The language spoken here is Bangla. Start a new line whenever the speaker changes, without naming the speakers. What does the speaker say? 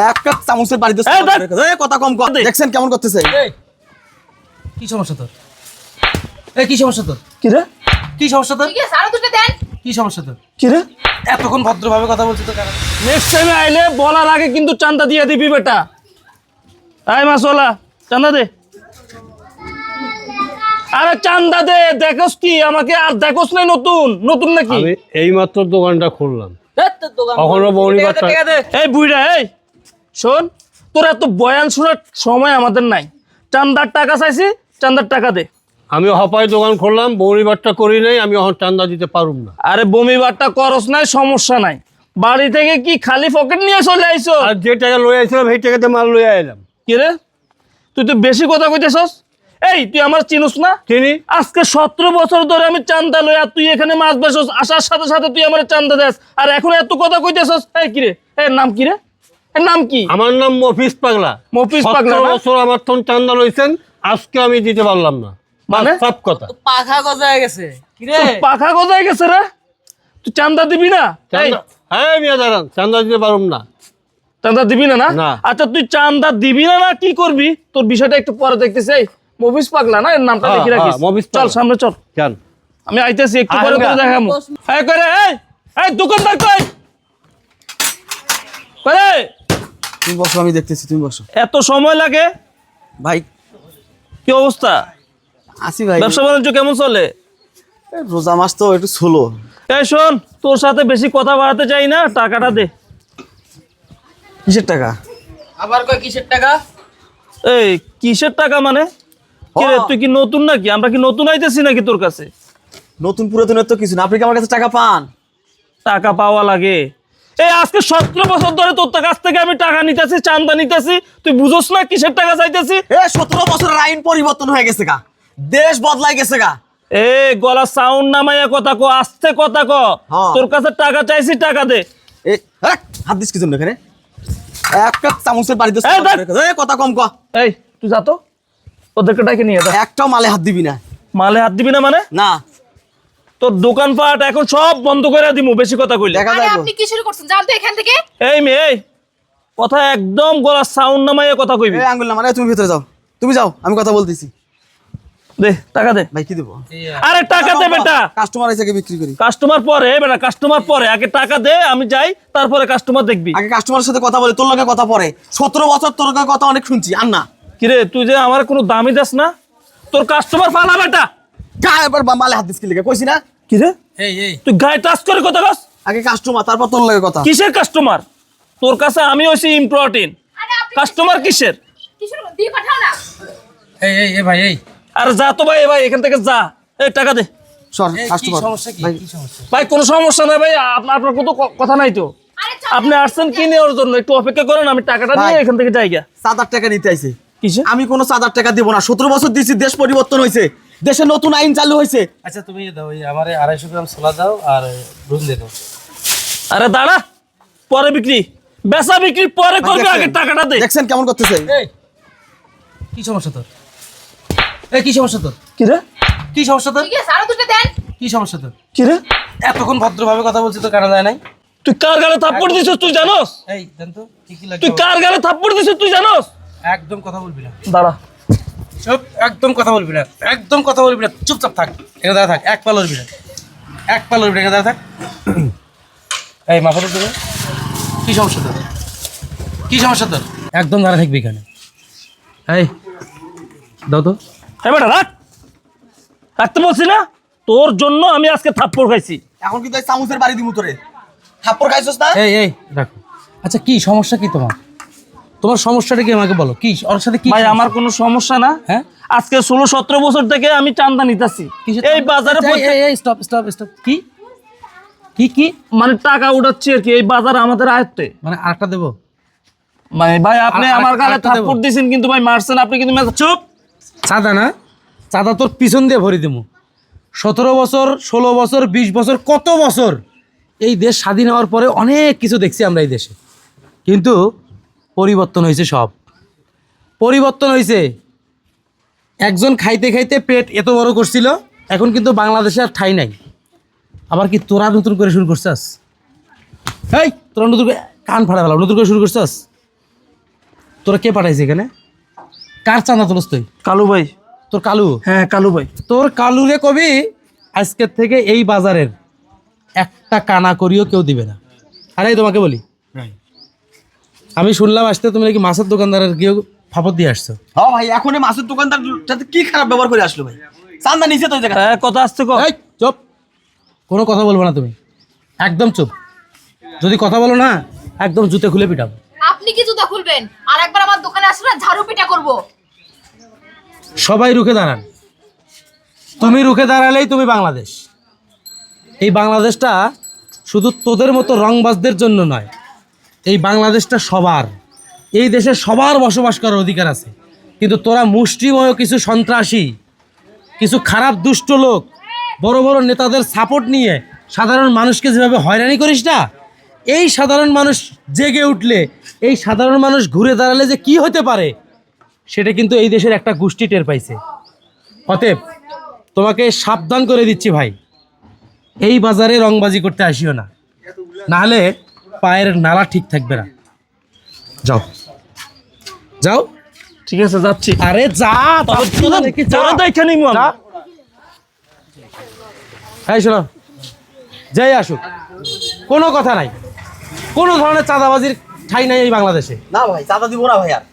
এক কাপ চামচের বাড়িতে কথা কম কর। দেখছেন কেমন করতেছে?
কি সমস্যা তোর? কি সমস্যা তোর?
কি রে?
কি সমস্যা তোর? কি সমস্যা তোর?
কি রে?
এতক্ষণ ভদ্রভাবে কথা বলছিস তো কেন?
নেক্সট টাইমে আইলে বলার আগে কিন্তু চান্দা দিয়ে দিবি বেটা। আয় মাসওয়ালা, চান্দা দে। আরে চান্দা দে। দেখোস কি আমাকে? আর দেখোস নাই নতুন নতুন নাকি?
আমি এইমাত্র দোকানটা খুললাম, কখনো বৌনি বাচ্চা।
এই বুইড়া, এই শোন, তোর এত বয়ান শোনার সময় আমাদের নাই। চান্দার টাকা চাইছি, চান্দার টাকা দে।
আমি হপায় দোকান খুললাম, বৌনি বাচ্চা করি নাই, আমি এখন চান্দা দিতে পারুম না।
আরে বমি বাট্টা করস নাই, সমস্যা নাই। বাড়ি থেকে কি খালি পকেট নিয়ে চলে আইছো?
আর যে টাকা লই আইছিলাম সেই টাকাতে মাল লই আইলাম।
কি রে, তুই তো বেশি কথা কইতেছস। এই তুই আমার চিনুস না?
চিনি।
আজকে 17 বছর ধরে আমি চান্দা লই, আর তুই এখানে মাছ বেচছস। আসার সাথে সাথে তুই আমার চান্দা দেস, আর এখন এত কথা কইতেছস। এই কি রে, এর নাম কি রে? এর নাম কি?
আমার নাম মফিজ পাগলা।
মফিজ পাগলা
17
না?
বছর আমার তখন চান্দা লইছেন, আজকে আমি দিতে পারলাম না।
মানে?
সব কথা
পাখা গজায় গেছে কি রে?
তোর পাখা গজায় গেছে রে। তুই চান্দা দিবি না? এই
চান্দা, হ্যাঁ মিয়া দাঁড়ান, চান্দা দিতে পারুম না।
চান্দা দিবি না? না
না।
আচ্ছা তুই চান্দা দিবি না, না কি করবি তোর বিষয়টা একটু পরে দেখতেছি। এই মফিজ পাগলা না, এর নামটা
হ্যাঁ,
লিখে রাখিস।
হ্যাঁ, মফিজ
চল
পাগলা।
সামনে চল,
জান
আমি আইতেছি একটু পরে
আহেন
তোরে
গা।
দেখামু। এই করে, এই এই দোকানদার কই করে?
তুমি বসো, আমি দেখতেছি, তুমি বসো।
এত সময় লাগে
ভাই
কি অবস্থা?
আসি ভাই।
ব্যবসা বাণিজ্য কেমন চলে?
এই রোজা মাস তো একটু ছোলো।
এই শোন, তোর সাথে বেশি কথা বাড়াতে চাই না, টাকাটা দে।
কিসের টাকা?
আবার কয় কিসের টাকা?
এই কিসের টাকা মানে? কি রে, তুই কি নতুন নাকি? আমরা কি নতুন আইতেছি নাকি তোর কাছে?
নতুন পুরাতনের তো কিছু না, আপনি কি আমার কাছে টাকা পান?
টাকা পাওয়া লাগে? এই আজকে 17 বছর ধরে তোর কাছ থেকে আমি টাকা নিতেছি, চান্দা নিতেছি, তুই বুঝোস না কিসের টাকা চাইতেছি?
17 বছরের আইন পরিবর্তন হয়ে গেছে গা, দেশ বদলাই গেছে গা।
এ গলা সাউন্ড নামাইয়া কথা কো, আস্তে কথা ক।
হ্যাঁ।
তোর কাছে টাকা চাইছি, টাকা দে।
হাত দিস কি জন্য এখানে? এক কাপ চামচের বাড়িতে কথা কম ক।
এই তুই যা তো, ওদেরকে ডাকে নিয়ে যা।
একটাও মালে হাত দিবি না।
মালে হাত দিবি না মানে?
না,
তোর দোকানপাট এখন সব বন্ধ করে দিমু বেশি কথা কইলে।
দেখা
আরে
যাবে।
আপনি কি শুরু করছেন? যান তো এখান থেকে।
এই মেয়ে, এই কথা একদম গলা সাউন্ড নামাইয়া কথা কইবি।
এই আঙ্গুল না মানে, তুমি ভিতরে যাও, তুমি যাও, আমি কথা বলতেছি।
দে টাকা দে।
ভাই কি দেবো?
আরে টাকা দে বেটা।
কাস্টমার এসে বিক্রি করি।
কাস্টমার পরে বেটা, কাস্টমার পরে, আগে টাকা দে, আমি যাই, তারপরে কাস্টমার দেখবি।
আগে কাস্টমারের সাথে কথা বলে, তোর লগে কথা পরে। 17 বছর তোর লগে কথা অনেক শুনছি, আর না
কিরে, তুই যে আমার কোনো দামি দাস না, তোর কাস্টমার ফালা বেটা।
গায়ে এবার মালে হাত দিস কি লেগে কইছি না?
কিরে,
এই
তুই গায়ে টাচ করে কথা কস?
আগে কাস্টমার, তারপর তোর লগে কথা।
কিসের কাস্টমার? তোর কাছে আমি হইছি ইম্পর্টেন্ট,
আরে আপনি
কাস্টমার কিসের?
কি শুরু দিয়ে পাঠাও না।
এই ভাই এই
আর যা তো ভাই, ভাই এখান থেকে যা। এই টাকা দে
সর
কি
কাস্টমার।
সমস্যা কি?
ভাই
কি সমস্যা?
ভাই। কোনো সমস্যা নাই ভাই, আপনার কোনো কথা নাই তো।
আরে
আপনি আসছেন কি নেওয়ার জন্য? একটু অপেক্ষা করেন, আমি টাকাটা নিয়ে
ভাই।
এখান থেকে যাই গা।
7,000 টাকা নিতে আইছে।
কিসে?
আমি কোনো 7,000 টাকা দিব না। 17 বছর দিছি, দেশ পরিবর্তন হয়েছে, দেশে নতুন আইন চালু হয়েছে।
আচ্ছা তুমি দাও, ওই আমারে 250 গ্রাম ছোলা দাও আর রুম দিয়ে দাও।
আরে দাঁড়া, পরে বিক্রি, বেচা বিক্রি পরে করবি, আগে টাকাটা দে।
দেখছেন কেমন করতেছে?
এই কি সমস্যা তোর? কি সমস্যা তোর?
কি রে,
কি সমস্যা তোর?
ঠিক আছে, আরো দুটো দেন।
কি সমস্যা তোর?
কি রে,
এতক্ষণ ভদ্রভাবে কথা বলছিস তো কেন যায় নাই?
তুই কার গালে থাপ্পড় দিছিস তুই জানোস?
এই দেন তো কি কি লাগে?
তুই কার গালে থাপ্পড় দিছিস তুই জানোস?
একদম কথা বলবি না।
দাঁড়া।
চুপ, একদম কথা বলবি না, একদম কথা বলবি না, চুপচাপ থাক, এখানে দাঁড়া থাক, এক পা লড়বি না, এক পা লড়বি না, এখানে দাঁড়া থাক। এই মাথাটা দেবে। কি সমস্যা তোর? কি সমস্যা তোর? একদম দাঁড়া থাকবি এখানে। এই দাও তো।
এই বেটা রাখ, রাখতে বলছি না? তোর জন্য আমি আজকে থাপ্পড় খাইছি।
এখন কিন্তু এই চামচের বাড়ি দিমু তোরে। থাপ্পড় খাইছস না?
এই রাখো। আচ্ছা কি সমস্যা কি তোমার? তোমার সমস্যাটা কি আমাকে বলো, কি ওর সাথে কি?
ভাই আমার কোনো সমস্যা না।
হ্যাঁ?
আজকে 16-17 বছর থেকে আমি চান্দা নিতেছি এই বাজারে।
Stop stop stop. কি কি কি
মানে টাকা উঠাচ্ছি আর কি, এই বাজার আমাদের আয়ত্তে।
মানে আরেকটা দেবো?
মানে ভাই আপনি আমার গালে
আরেকটা দেবো?
থাপ্পড় দিয়েছেন কিন্তু ভাই মারছেন আপনি কিন্তু। চুপ।
চাঁদা না, চাঁদা তোর পিছন দিয়ে ভরি দেবো। 17 বছর, 16 বছর, 20 বছর, কত বছর এই দেশ স্বাধীন হওয়ার পরে অনেক কিছু দেখছি আমরা এই দেশে, কিন্তু পরিবর্তন হয়েছে, সব পরিবর্তন হয়েছে। একজন খাইতে খাইতে পেট এত বড় করছিল, এখন কিন্তু বাংলাদেশে আর ঠাঁই নাই। আবার কি তোরা নতুন করে শুরু করছাস? এই তোরা নতুন করে কান ফাড়া ফেলা, নতুন করে শুরু করছাস? তোরা কে পাঠাইছে এখানে? কার চাঁদা তুলস তুই?
কালু ভাই।
তোর কালু?
হ্যাঁ কালু ভাই।
তোর কালুরে কবি আজকের থেকে এই বাজারের একটা কানা করিও কেউ দিবে না। আরে তোমাকে বলি, আমি শুনলাম আসতে তুমি নাকি মাছের দোকানদারের গিয়ে ফাপড় দিয়ে আসছো।
হ্যাঁ ভাই, এখন এই মাছের দোকানদার সাথে কি খারাপ ব্যবহার করে আসলো ভাই? চান্দা নিচে তো এই জায়গা।
হ্যাঁ কথা আসছে কো।
এই চুপ, কোনো কথা বলবো না তুমি, একদম চুপ। যদি কথা বলো না একদম জুতে খুলে পিটাবো।
আপনি কি জুতা খুলবেন? আর একবার আমার দোকানে আসলে না ঝাড়ু পিটা করবো।
সবাই রুখে দাঁড়ান। তুমি রুখে দাঁড়ালেই তুমি বাংলাদেশ। এই বাংলাদেশটা শুধু তোদের মতো রংবাজদের জন্য নয়, এই বাংলাদেশটা সবার। এই দেশে সবার বসবাস করার অধিকার আছে। কিন্তু তোরা মুষ্টিময় কিছু সন্ত্রাসী, কিছু খারাপ দুষ্ট লোক বড় বড় নেতাদের সাপোর্ট নিয়ে সাধারণ মানুষকে যেভাবে হয়রানি করিস না, এই সাধারণ মানুষ জেগে উঠলে, এই সাধারণ মানুষ ঘুরে দাঁড়ালে যে কি হতে পারে সেটা কিন্তু এই দেশের একটা গোষ্ঠী টের পাইছে। অতএব তোমাকে সাবধান করে দিচ্ছি ভাই, এই বাজারে রংবাজি করতে আসিও না, নাহলে পায়ের নালা ঠিক থাকবে না। যাও যাও।
ঠিক আছে যাচ্ছি।
আরে যা, যাচ্ছি না নাকি? যা।
তোরা তো এখানেই মন।
যা। এই শোনো, যাই আসুক কোনো কথা নাই, কোনো ধরনের চাঁদাবাজির ঠাঁই নাই এই বাংলাদেশে।
না ভাই, চাঁদা দিব না ভাই আর।